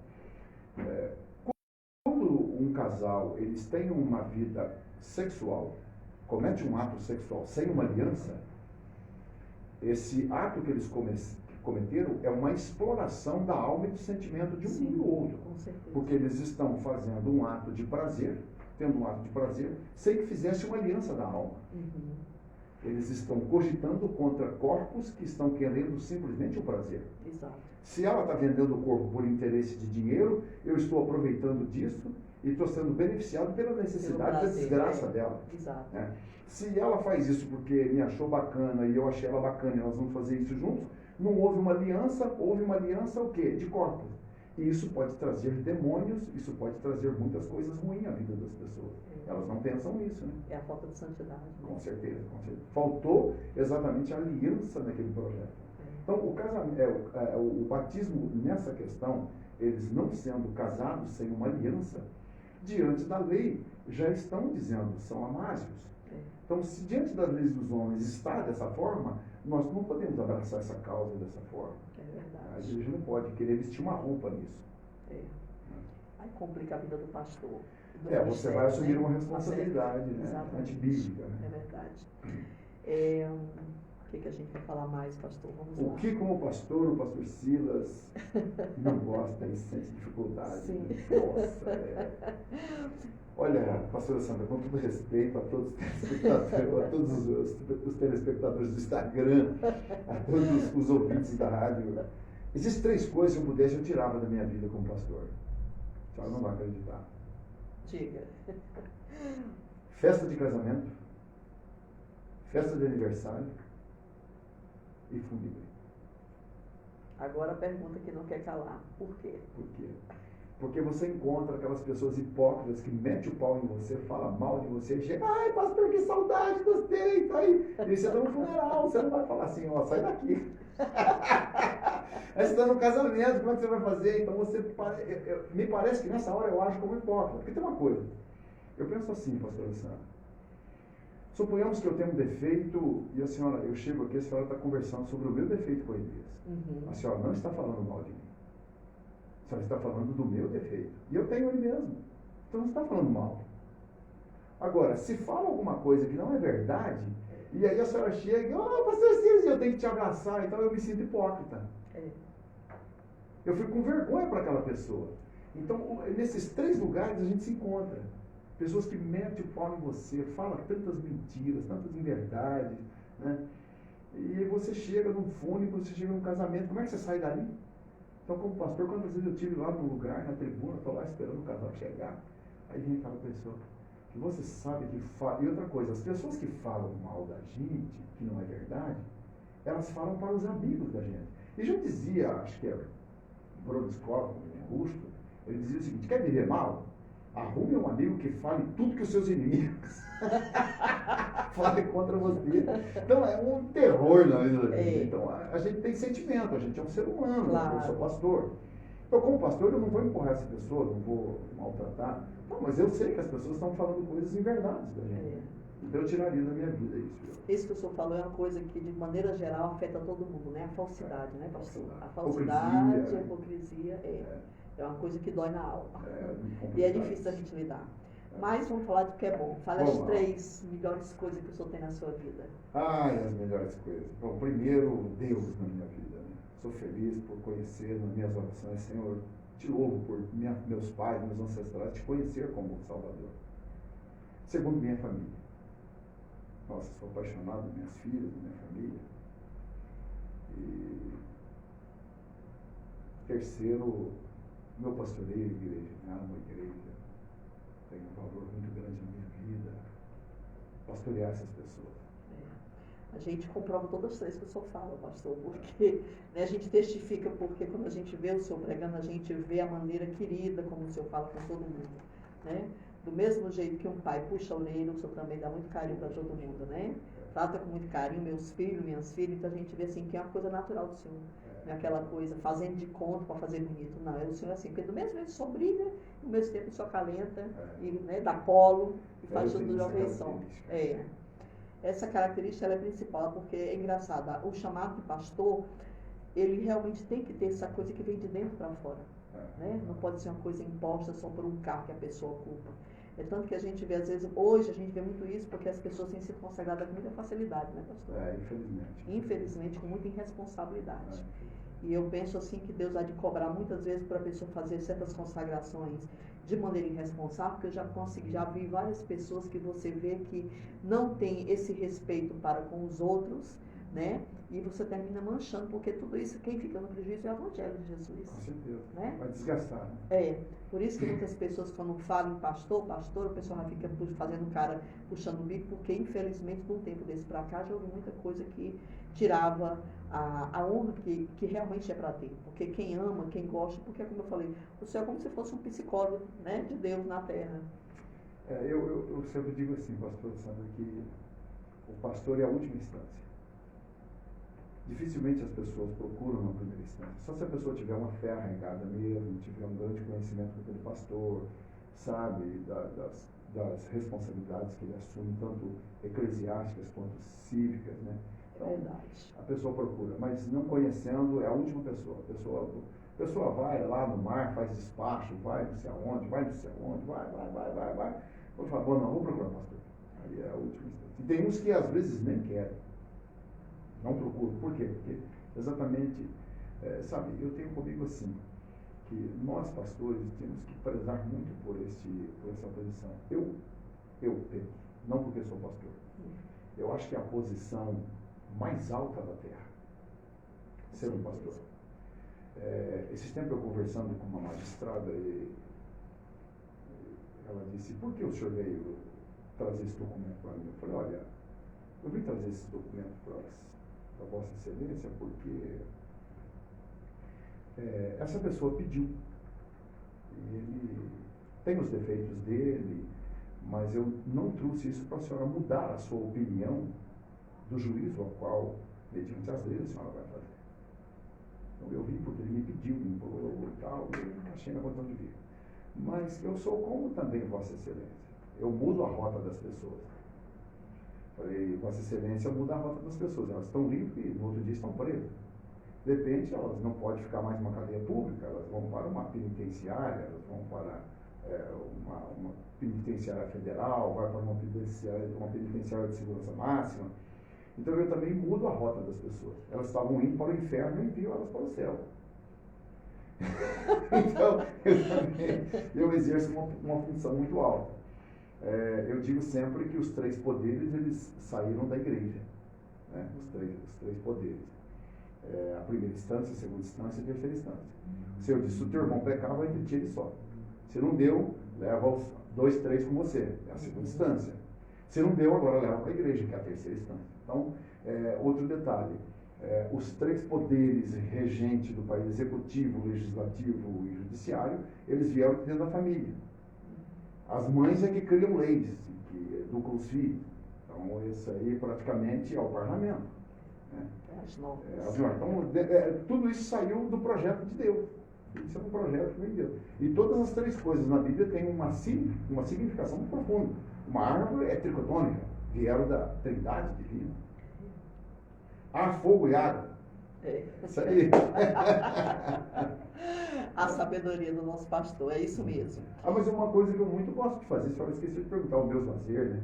Quando um casal, eles têm uma vida sexual, comete um ato sexual sem uma aliança, esse ato que eles cometeram é uma exploração da alma e do sentimento de um e do outro. Com certeza. Porque eles estão fazendo um ato de prazer tendo um ato de prazer, sem que fizesse uma aliança da alma. Uhum. Eles estão cogitando contra corpos que estão querendo simplesmente o prazer. Exato. Se ela está vendendo o corpo por interesse de dinheiro, eu estou aproveitando disso e estou sendo beneficiado pela necessidade da desgraça dela. Exato. Né? Se ela faz isso porque me achou bacana e eu achei ela bacana e nós vamos fazer isso juntos, não houve uma aliança, houve uma aliança o quê? De corpos. E isso pode trazer demônios, isso pode trazer muitas coisas ruins à vida das pessoas. Elas não pensam nisso, né? É a falta de santidade. Né? Com certeza, com certeza. Faltou exatamente a aliança naquele projeto. Então, o batismo nessa questão, eles não sendo casados sem uma aliança, diante da lei, já estão dizendo, são amásios. Então, se diante das leis dos homens está dessa forma, nós não podemos abraçar essa causa dessa forma. É verdade. A igreja não pode querer vestir uma roupa nisso. Aí complica a vida do pastor. Você vai assumir uma responsabilidade, né? Antibíblica. Né? É verdade. O que a gente vai falar mais, pastor? Vamos lá. O que, como pastor, o pastor Silas não gosta e sente dificuldade? Sim. Né? Nossa, Olha, pastora Sandra, com todo respeito a todos os telespectadores do Instagram, a todos os ouvintes da rádio, existem 3 coisas que eu pudesse, eu tirava da minha vida como pastor. A senhora não vai acreditar. Diga. Festa de casamento, festa de aniversário e fúnebre. Agora a pergunta que não quer calar. Por quê? Por quê? Porque você encontra aquelas pessoas hipócritas que metem o pau em você, fala mal de você, e chega, ai pastor, que saudade, gostei, tá aí. E você está no funeral, você não vai falar assim, ó, sai daqui. Aí você está no casamento, como é que você vai fazer? Então me parece que nessa hora eu acho como hipócrita. Porque tem uma coisa, eu penso assim, pastor Alessandro, suponhamos que eu tenho um defeito e a senhora, eu chego aqui, a senhora está conversando sobre o meu defeito com a Elias. Uhum. A senhora não está falando mal de mim. A senhora está falando do meu defeito. E eu tenho ele mesmo. Então não está falando mal. Agora, se fala alguma coisa que não é verdade, e aí a senhora chega e, pastor Silas, eu tenho que te abraçar, então eu me sinto hipócrita. Eu fico com vergonha para aquela pessoa. Então, nesses 3 lugares a gente se encontra. Pessoas que metem o pau em você, falam tantas mentiras, tantas inverdades, né? E você chega num fúnebre, você chega num casamento, como é que você sai dali? Então, como pastor, quantas vezes eu estive lá no lugar, na tribuna, estou lá esperando o casal chegar, aí vem aquela pessoa que você sabe que fala. E outra coisa, as pessoas que falam mal da gente, que não é verdade, elas falam para os amigos da gente. E já dizia, acho que é Bruno Scott, Rusto, ele dizia o seguinte: quer viver mal? Arrume um amigo que fale tudo que os seus inimigos falem contra você. Então é um terror na vida da gente. Então a gente tem sentimento, a gente é um ser humano, claro. Eu sou pastor. Então, como pastor, eu não vou empurrar essa pessoa, não vou maltratar. Não, mas eu sei que as pessoas estão falando coisas inverdades da gente. Então eu tiraria da minha vida isso. Isso que o senhor falou é uma coisa que, de maneira geral, afeta todo mundo, né? A falsidade, né, pastor? A falsidade, a hipocrisia, é uma coisa que dói na alma. E é difícil a gente lidar. Mas vamos falar do que é bom. Fala as 3 melhores coisas que o senhor tem na sua vida. As melhores coisas. Bom, primeiro, Deus na minha vida. Né? Sou feliz por conhecer nas minhas orações, Senhor, te louvo por meus pais, meus ancestrais, te conhecer como Salvador. Segundo, minha família. Nossa, sou apaixonado por minhas filhas, minha família. E terceiro, meu pastoreio, igreja. Amo a igreja. Tem um valor muito grande na minha vida. Pastorear essas pessoas. A gente comprova todas as 3 que o senhor fala, pastor, porque a gente testifica, porque quando a gente vê o senhor pregando, a gente vê a maneira querida como o senhor fala com todo mundo, né? Do mesmo jeito que um pai puxa a orelha, o senhor também dá muito carinho para todo mundo, né? Trata com muito carinho meus filhos, minhas filhas, então a gente vê assim que é uma coisa natural do senhor. Não é aquela coisa fazendo de conta para fazer bonito, não. É o senhor assim, porque do mesmo jeito o senhor brilha, no mesmo tempo o senhor acalenta, e, né, dá colo e faz tudo de uma vez só. Essa característica ela é principal, porque é engraçado, o chamado de pastor, ele realmente tem que ter essa coisa que vem de dentro para fora. Né? Não pode ser uma coisa imposta só por um cargo que a pessoa ocupa. É tanto que a gente vê, às vezes, hoje a gente vê muito isso, porque as pessoas têm sido consagradas com muita facilidade, né, pastor? Infelizmente. Infelizmente, com muita E eu penso assim que Deus há de cobrar muitas vezes para a pessoa fazer certas consagrações de maneira irresponsável, porque eu já vi várias pessoas que você vê que não tem esse respeito para com os outros, né? E você termina manchando, porque tudo isso, quem fica no prejuízo é o Evangelho de Jesus. Com certeza. Né? Vai desgastar. Né? É, por isso que muitas pessoas, quando falam em pastor, o pessoal já fica fazendo cara, puxando o bico, porque infelizmente, de um tempo desse para cá, já houve muita coisa que tirava a honra que realmente é para ter. Porque quem ama, quem gosta, porque, como eu falei, o céu é como se fosse um psicólogo, né, de Deus na terra. Eu sempre digo assim, pastor Sandra, que o pastor é a última instância. Dificilmente as pessoas procuram uma primeira instância. Só se a pessoa tiver uma fé arraigada mesmo, tiver um grande conhecimento daquele pastor, sabe, das responsabilidades que ele assume, tanto eclesiásticas quanto cívicas, né? Então, verdade. A pessoa procura, mas não conhecendo é a última pessoa. A pessoa vai lá no mar, faz despacho, vai não sei aonde, vai. Vou falar, bom, não, vou procurar pastor. Aí é a última instância. E tem uns que às vezes nem querem. Não procuro. Por quê? Porque exatamente, sabe, eu tenho comigo assim, que nós pastores temos que prezar muito por essa posição. Eu Pedro, não porque sou pastor, eu acho que é a posição mais alta da terra, ser um pastor. Esses tempos eu conversando com uma magistrada e ela disse, por que o senhor veio trazer esse documento para mim? Eu falei, olha, eu vim trazer esse documento para Vossa Excelência porque essa pessoa pediu. E ele tem os defeitos dele, mas eu não trouxe isso para a senhora mudar a sua opinião do juízo ao qual, mediante as leis, a senhora vai fazer. Então eu vim porque ele me pediu, me implorou e tal, e eu achei na condição de vir. Mas eu sou como também Vossa Excelência. Eu mudo a rota das pessoas. Falei, Vossa Excelência muda a rota das pessoas. Elas estão livres e no outro dia estão presas. De repente, elas não podem ficar mais numa cadeia pública, elas vão para uma penitenciária, elas vão para uma penitenciária federal, vai para uma penitenciária de segurança máxima. Então eu também mudo a rota das pessoas. Elas estavam indo para o inferno e envio elas para o céu. Então, eu exerço uma função muito alta. Eu digo sempre que os três poderes, eles saíram da igreja. Né? Os três poderes. A primeira instância, a segunda instância e a terceira instância. Se eu disse, se o teu irmão pecar, vai ter ele só. Se não deu, leva os 2, 3 com você. É a segunda instância. Se não deu, agora leva para a igreja, que é a terceira instância. Então, outro detalhe. Os três poderes regentes do país, executivo, legislativo e judiciário, eles vieram dentro da família. As mães é que criam leis, que educam os filhos. Então, isso aí praticamente é o parlamento. Né? Então, tudo isso saiu do projeto de Deus. Isso é um projeto que vem de Deus. E todas as três coisas na Bíblia têm uma significação muito profunda. Uma árvore é tricotônica, vieram da Trindade divina. Ar, fogo e água. Isso aí. A sabedoria do nosso pastor, é isso mesmo. Mas é uma coisa que eu muito gosto de fazer, só esqueci de perguntar o meu lazer, né?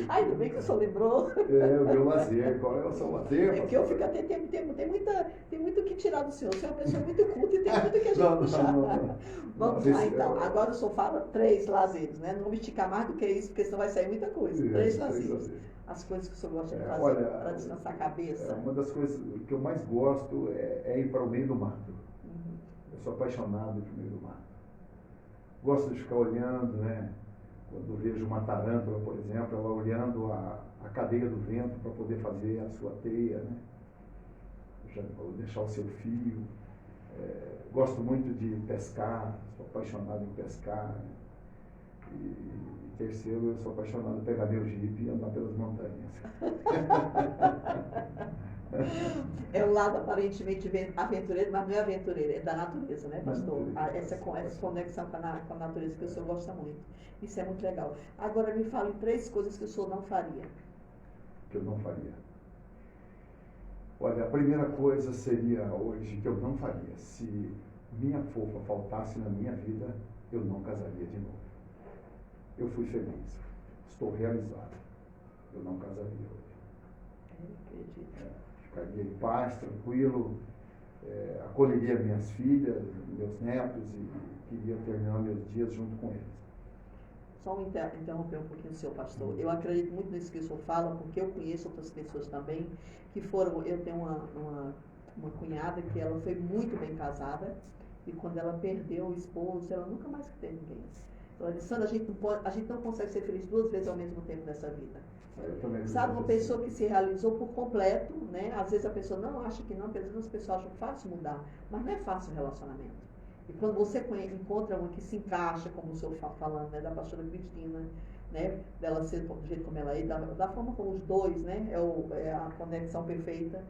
Ainda bem que o senhor lembrou. O meu lazer, qual é o seu lazer? É porque eu fico até, tem muito que tirar do senhor. O senhor é uma pessoa muito culta e tem muito que a gente puxar. Vamos lá então. Agora o senhor fala 3 lazeres, né? Não vamos esticar mais do que isso, porque senão vai sair muita coisa. 3 lazeres. As coisas que o senhor gosta de fazer para descansar a cabeça. Uma das coisas que eu mais gosto é ir para o meio do mato. Eu sou apaixonado pelo meio do mato. Gosto de ficar olhando, né? Quando vejo uma tarântula, por exemplo, ela olhando a cadeia do vento para poder fazer a sua teia, né? Deixar o seu fio. Gosto muito de pescar, sou apaixonado em pescar. Né? E terceiro, eu sou apaixonado em pegar meu jipe e andar pelas montanhas. É o lado aparentemente aventureiro, mas não é aventureiro, é da natureza, né, pastor? Essa conexão com a natureza que o senhor gosta muito. Isso é muito legal. Agora me fale 3 coisas que o senhor não faria. Que eu não faria. Olha, a primeira coisa seria hoje que eu não faria. Se minha fofa faltasse na minha vida, eu não casaria de novo. Eu fui feliz. Estou realizado. Eu não casaria hoje. Acredito. Ficaria em paz, tranquilo, acolheria minhas filhas, meus netos e queria terminar meus dias junto com eles. Só interromper um pouquinho o seu pastor. Eu acredito muito nisso que o senhor fala, porque eu conheço outras pessoas também que foram. Eu tenho uma cunhada que ela foi muito bem casada e quando ela perdeu o esposo, ela nunca mais teve ninguém. Ela disse: Sandra, a gente não consegue ser feliz duas vezes ao mesmo tempo nessa vida. Sabe, uma pessoa que se realizou por completo, né? Às vezes a pessoa não acha que não, às vezes as pessoas acham fácil mudar, mas não é fácil o relacionamento. E quando você encontra uma que se encaixa, como o senhor falando, né, da pastora Cristina, né, dela ser do jeito como ela é, da forma como os dois, né, é a conexão perfeita,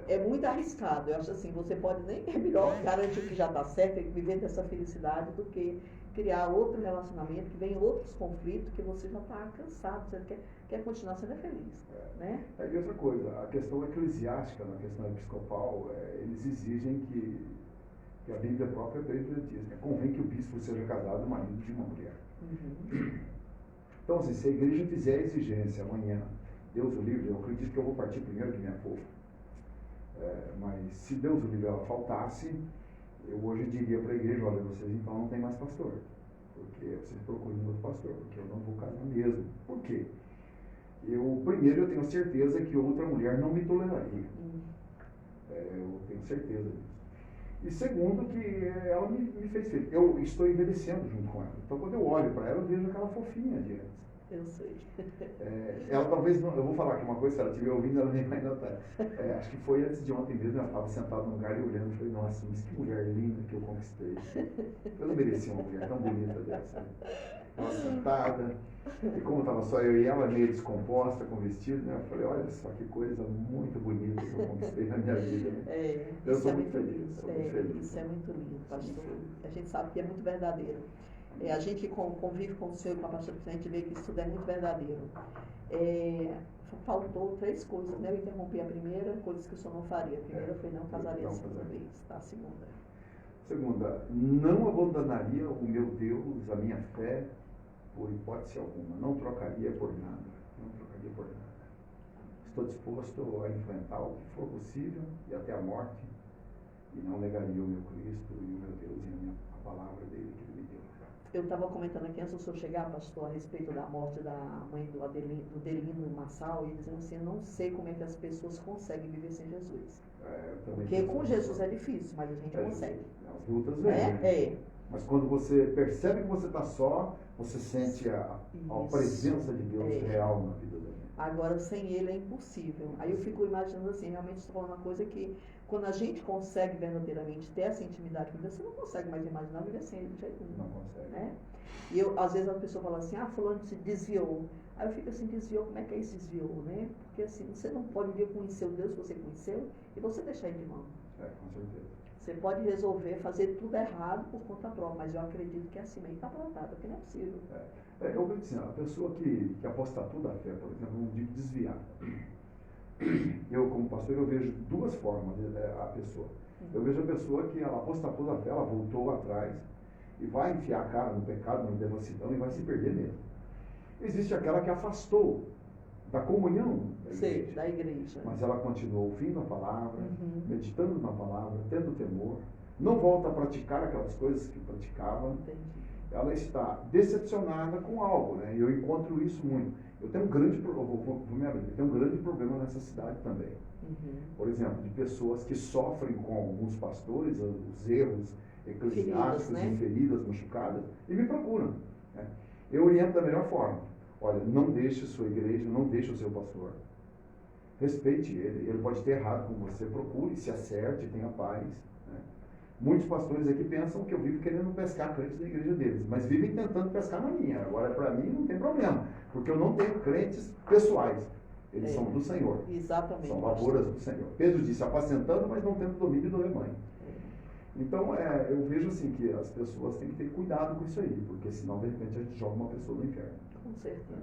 é muito arriscado. Eu acho assim, você pode nem é melhor garantir que já está certo e viver dessa felicidade do que criar outro relacionamento, que vem outros conflitos, que você já está cansado, você quer continuar sendo feliz. Né? E outra coisa, a questão eclesiástica, na questão episcopal, eles exigem que a Bíblia própria diz, né? Convém que o bispo seja casado marido de uma mulher. Uhum. Então, assim, se a igreja fizer a exigência amanhã, Deus o livre, eu acredito que eu vou partir primeiro de minha povo. Mas se Deus o livre ela faltasse, eu hoje diria para a igreja: olha, vocês então não tem mais pastor, porque vocês procuram um outro pastor, porque eu não vou casar mesmo. Por quê? Primeiro, eu tenho certeza que outra mulher não me toleraria. Eu tenho certeza disso. E segundo, que ela me fez feliz. Eu estou envelhecendo junto com ela. Então, quando eu olho para ela, eu vejo aquela fofinha de antes. Eu sei. Ela talvez não. Eu vou falar aqui uma coisa, se ela estiver ouvindo, ela nem vai notar. Acho que foi antes de ontem mesmo, ela estava sentada num lugar e olhando. Eu falei: nossa, mas que mulher linda que eu conquistei. Eu não merecia uma mulher tão bonita dessa. Ela sentada, e como estava só eu e ela, meio descomposta com o vestido, né? Eu falei: olha só que coisa muito bonita que eu conquistei na minha vida. Né? Eu sou muito feliz. Isso é muito lindo, pastor. A gente sabe que é muito verdadeiro. A gente que convive com o senhor e com a pastora, a gente vê que isso tudo é muito verdadeiro. Faltou 3 coisas, né? Eu interrompi a primeira, coisas que o senhor não faria. A primeira foi não casaria a segunda vez, tá? A segunda. Segunda, não abandonaria o meu Deus, a minha fé, por hipótese alguma. Não trocaria por nada. Não trocaria por nada. Estou disposto a enfrentar o que for possível e até a morte, e não negaria o meu Cristo e o meu Deus e a palavra dele que ele me deu. Eu estava comentando aqui antes do senhor chegar, pastor, a respeito da morte da mãe do Delino Massal, e dizendo assim: eu não sei como é que as pessoas conseguem viver sem Jesus. Porque com Jesus é difícil, mas a gente consegue. As lutas vêm. Mas quando você percebe que você está só, você sente a presença de Deus real na vida da gente. Agora, sem Ele é impossível. Aí eu fico imaginando assim, realmente estou falando uma coisa que, quando a gente consegue verdadeiramente ter essa intimidade com Deus, você não consegue mais imaginar viver sem Ele de jeito nenhum. Não consegue. Né? E às vezes a pessoa fala assim: fulano se desviou. Aí eu fico assim: desviou, como é que esse desviou, né? Porque assim, você não pode conhecer o Deus que você conheceu e você deixar ele de mão. Com certeza. Você pode resolver fazer tudo errado por conta própria, mas eu acredito que é assim, meio está plantado, porque não é possível. Eu vou dizer, a pessoa que apostatou da fé, por exemplo, não digo desviar. Eu, como pastor, eu vejo 2 formas a pessoa. Eu vejo a pessoa que ela apostatou da fé, ela voltou atrás e vai enfiar a cara no pecado, na devassidão e vai se perder mesmo. Existe aquela que afastou da comunhão da igreja. Mas ela continuou ouvindo a palavra, meditando na palavra, tendo temor, não volta a praticar aquelas coisas que praticava. Entendi. Ela está decepcionada com algo, né? E eu encontro isso muito. Eu tenho um grande problema nessa cidade também. Por exemplo, de pessoas que sofrem com alguns pastores, os erros eclesiásticos, feridas, né? E feridas, machucadas, e me procuram. Né? Eu oriento da melhor forma. Olha, não deixe a sua igreja, não deixe o seu pastor. Respeite ele. Ele pode ter errado com você, procure, se acerte, tenha paz. Né? Muitos pastores aqui pensam que eu vivo querendo pescar crentes da igreja deles, mas vivem tentando pescar na minha. Agora, para mim, não tem problema, porque eu não tenho crentes pessoais. Eles são do Senhor. Exatamente. São lavouras do Senhor. Pedro disse: apacentando, mas não tendo domínio do rebanho. Então, eu vejo assim que as pessoas têm que ter cuidado com isso aí, porque senão, de repente, a gente joga uma pessoa no inferno. Com certeza.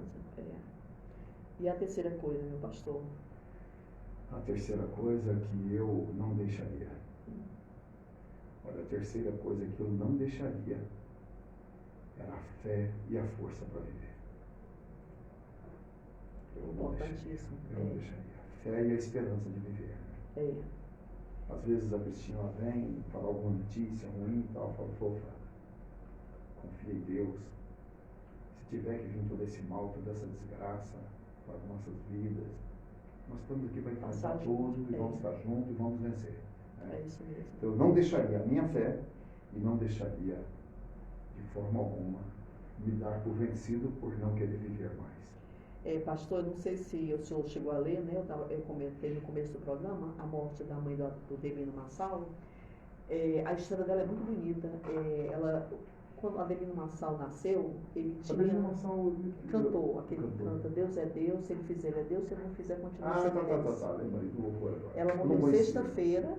E a terceira coisa, meu pastor? A terceira coisa que eu não deixaria. Olha, a terceira coisa que eu não deixaria era a fé e a força para viver. Eu não deixaria. A fé e a esperança de viver. Às vezes a Cristina vem falar alguma notícia ruim e tal, eu falo, fofa, confia em Deus. Se tiver que vir todo esse mal, toda essa desgraça para as nossas vidas, nós estamos aqui para enfrentar tudo e vamos estar juntos e vamos vencer. Né? É isso mesmo. Então, eu não deixaria a minha fé e não deixaria de forma alguma me dar por vencido por não querer viver mais. Pastor, eu não sei se o senhor chegou a ler, né? Eu comentei no começo do programa a morte da mãe do Delino Massal. A história dela é muito bonita. Quando a Delino Massal nasceu, ele cantou, aquele que canta Deus é Deus, se ele fizer ele é Deus, se ele não fizer continua sendo Deus. Lembrei do louvor agora. Ela morreu sexta-feira,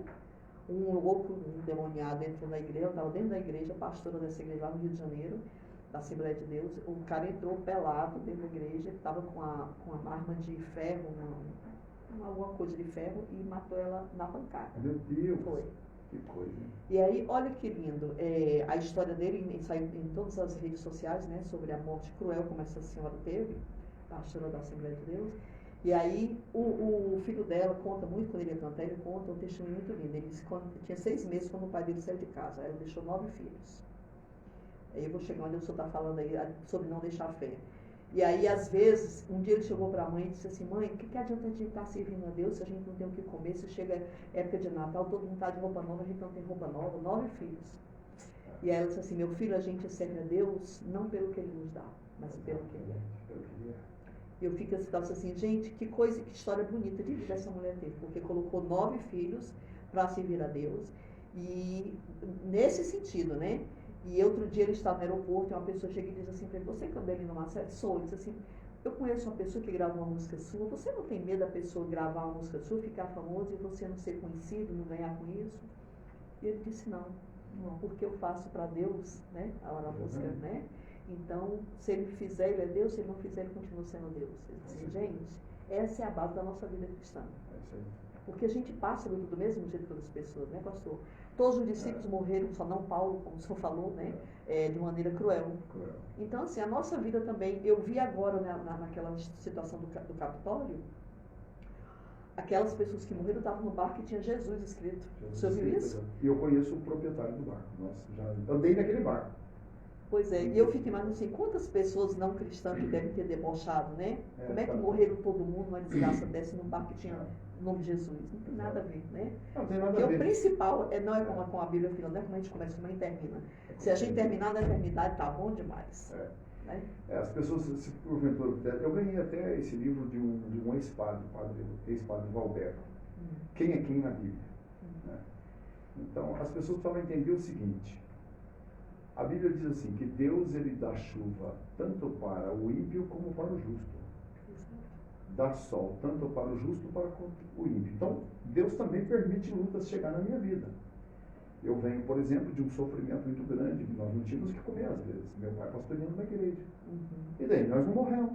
um louco, um demoniado entrou na igreja, ela estava dentro da igreja, pastora dessa igreja lá no Rio de Janeiro, da Assembleia de Deus. O cara entrou pelado dentro da igreja, estava com uma arma de ferro, alguma coisa de ferro, e matou ela na pancada. Meu Deus! Foi. Que coisa. E aí, olha que lindo, a história dele saiu em todas as redes sociais, né, sobre a morte cruel como essa senhora teve, pastora da Assembleia de Deus. E aí, o filho dela conta muito, quando ele ia cantar, ele conta um testemunho muito lindo. Ele disse que tinha 6 meses quando o pai dele saiu de casa, aí ele deixou 9 filhos. Aí eu vou chegar onde o senhor está falando aí sobre não deixar fé. E aí, às vezes, um dia ele chegou para a mãe e disse assim, mãe, o que adianta a gente estar servindo a Deus se a gente não tem o que comer? Se chega época de Natal, todo mundo está de roupa nova, a gente não tem roupa nova, 9 filhos. E aí ela disse assim, meu filho, a gente serve a Deus não pelo que ele nos dá, mas pelo que ele é. E eu fico assim, gente, que coisa, que história bonita de vida essa mulher teve, porque colocou 9 filhos para servir a Deus. E nesse sentido, né? E outro dia ele estava no aeroporto e uma pessoa chega e diz assim para ele, você que é o Delino Massal? Sou. Ele diz assim, eu conheço uma pessoa que grava uma música sua, você não tem medo da pessoa gravar uma música sua, ficar famoso e você não ser conhecido, não ganhar com isso? E ele disse, não, porque eu faço para Deus, né? A música, né? Então, se ele fizer, ele é Deus, se ele não fizer, ele continua sendo Deus. Ele disse assim, gente, essa é a base da nossa vida cristã. Porque a gente passa do mesmo jeito pelas pessoas, né, pastor? Todos os discípulos morreram, só não Paulo, como o senhor falou, né? De maneira cruel. Então, assim, a nossa vida também, eu vi agora naquela situação do Capitólio, aquelas pessoas que morreram estavam no barco e tinha Jesus escrito. O senhor viu isso? E eu conheço o proprietário do barco. Nossa, já andei naquele barco. Pois é, e eu fico imaginando assim, quantas pessoas não cristãs que devem ter debochado, né? Como é que morreram todo mundo numa desgraça dessa num barco que tinha o nome de Jesus? Não tem nada a ver, né? Não tem nada Porque a ver. o principal não é como a Bíblia fala, não é como a gente começa, como a gente termina. Se a gente terminar na eternidade, tá bom demais. Né? As pessoas, se porventura, eu ganhei até esse livro de um ex-padre, ex-padre Valberto. Quem é quem na Bíblia? Né? Então, as pessoas precisam entender o seguinte. A Bíblia diz assim, que Deus ele dá chuva tanto para o ímpio como para o justo. Dá sol tanto para o justo como para o ímpio. Então, Deus também permite lutas chegar na minha vida. Eu venho, por exemplo, de um sofrimento muito grande, que nós não tínhamos que comer às vezes. Meu pai pastoreando uma igreja. E daí? Nós não morremos.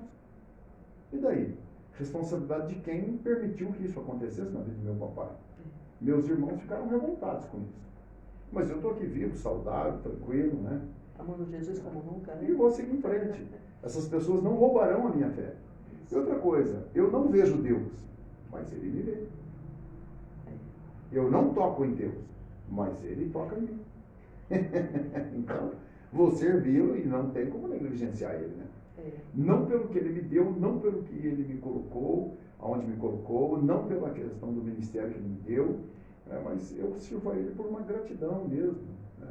E daí? Responsabilidade de quem permitiu que isso acontecesse na vida do meu papai. Meus irmãos ficaram revoltados com isso. Mas eu estou aqui vivo, saudável, tranquilo, né? Amando Jesus como nunca, né? E vou seguir em frente. Essas pessoas não roubarão a minha fé. E outra coisa, eu não vejo Deus, mas Ele me vê. Eu não toco em Deus, mas Ele toca em mim. Então, vou servi-lo e não tem como negligenciar Ele, né? Não pelo que Ele me deu, não pelo que Ele me colocou, aonde me colocou, não pela questão do ministério que Ele me deu, mas eu sirvo a Ele por uma gratidão mesmo. Né?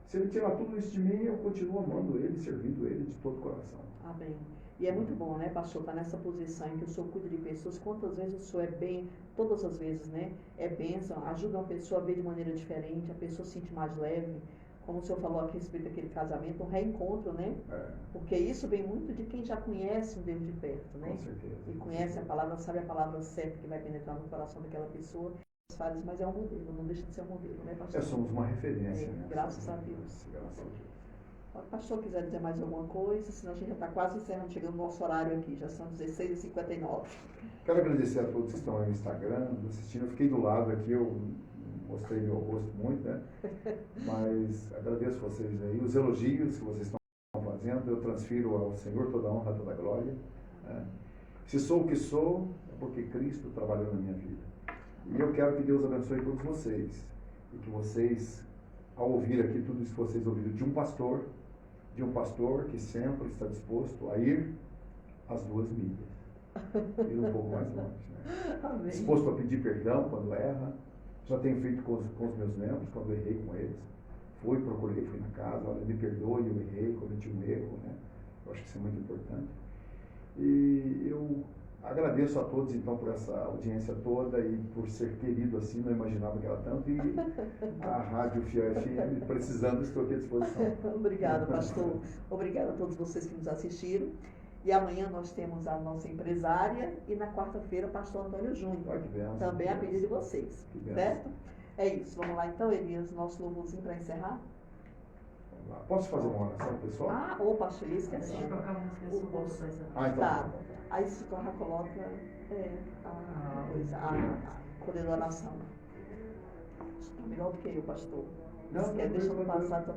Se Ele tirar tudo isso de mim, eu continuo amando Ele, servindo Ele de todo o coração. Amém. E é muito bom, né, pastor, estar nessa posição em que o senhor cuida de pessoas. Quantas vezes o senhor é bem, todas as vezes, né, é bênção, ajuda uma pessoa a ver de maneira diferente, a pessoa se sente mais leve. Como o senhor falou aqui a respeito daquele casamento, um reencontro, né? Porque isso vem muito de quem já conhece um Deus de perto, né? Com certeza. E conhece a palavra, sabe a palavra certa que vai penetrar no coração daquela pessoa. Mas é um modelo, não deixa de ser um modelo, né, pastor? Somos uma referência, né? Graças a Deus. Graças a Deus. Se o pastor quiser dizer mais alguma coisa, senão a gente já está quase encerrando, chegando no nosso horário aqui, já são 16h59. Quero agradecer a todos que estão aí no Instagram, assistindo. Eu fiquei do lado aqui, eu mostrei meu rosto muito, né? Mas agradeço vocês aí, os elogios que vocês estão fazendo, eu transfiro ao Senhor toda a honra, toda a glória. Né? Se sou o que sou, é porque Cristo trabalhou na minha vida. E eu quero que Deus abençoe todos vocês. E que vocês, ao ouvir aqui tudo isso que vocês ouviram de um pastor que sempre está disposto a ir às 2 milhas. Ir um pouco mais longe. Né? Amém. Disposto a pedir perdão quando erra. Já tenho feito com os meus membros, quando eu errei com eles. Procurei, fui na casa, olha, me perdoe, eu errei, cometi um erro. Né? Eu acho que isso é muito importante. E eu agradeço a todos, então, por essa audiência toda e por ser querido assim, não imaginava que era tanto. E a Rádio Fiel FM, precisando, estou aqui à disposição. Obrigada, pastor. Obrigada a todos vocês que nos assistiram. E amanhã nós temos a nossa empresária e na quarta-feira o pastor Antônio Júnior. Olha que benção, Também a pedido de vocês. Que benção. Certo? É isso. Vamos lá então, Elias, nosso louvorzinho para encerrar. Vamos lá. Posso fazer uma oração, pessoal? Ah, ô pastor, ia Deixa eu esquecendo. tocar a música O só bom. pra encerrar. Ah, então. Tá. Aí se tu já coloca a coordenação. Está melhor do que eu, pastor. Não, Você quer deixando tranquilo, passar.